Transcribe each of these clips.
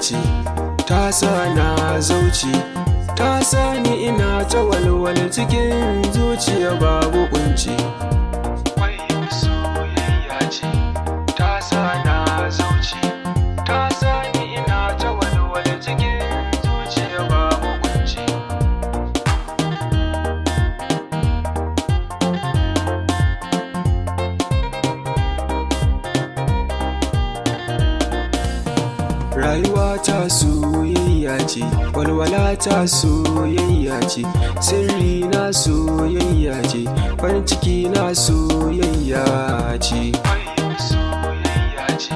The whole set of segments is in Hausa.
ce, ta sa na zauce, ta sa ni ina ta walwal cikin zuciya babu kunci. Soyayya ce, ta sa na zauce, ta sa ni ina ta walwal cikin zuciya babu kunci. Rayuwa ta soyayya ce, walwala ta soyayya ce, sirri na soyayya ce, farin ciki na soyayya ce. Soyayya ce,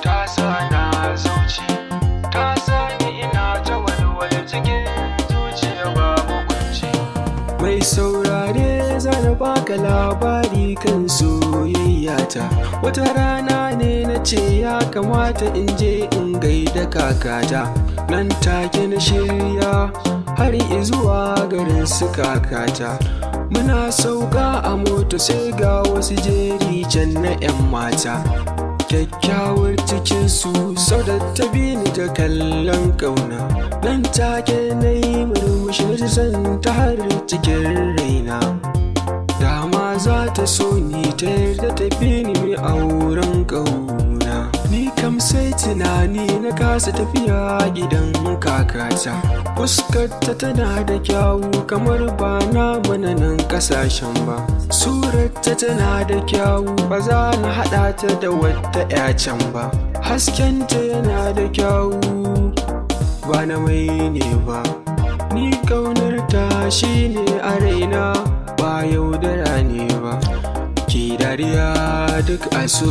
ta sa na zauce, ta sa ni ina ta walwala cikin zuciya babu kunci. Mai saurare zan baka labari kan soyayya ta. Wata rana ne na ce ya kamata in je in gaida kakata, nan take na shirya har izuwa garin su kakata. Muna sauka a mota sai ga wasu jeri can na 'yan mata, kyakkyawar cikinsu sau da ta bi ni da kallon ƙauna. Nan take na yi murmushi na san ta har cikin raina, dama za ta so ni ta yarda ta bi ni mai auren ƙauna. Ni kam sai tunani na kasa tafiya gidan kakata, fuskarta tana da kyawu kamar ba na nan ƙasashen ba. Surarta tana da kyawu ba za na haɗa ta da wata 'ya can ba. Haskenta yana da kyawu ba na mai ne ba. Ni ƙaunarta shi ne a raina ba yaudara ne ba. Ki dariya duk a so,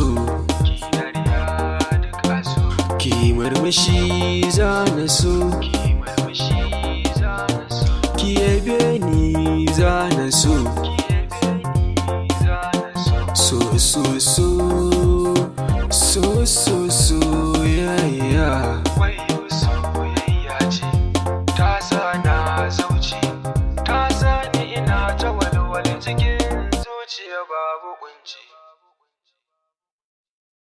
ki murmushi za na so, ki yabe ni za na so.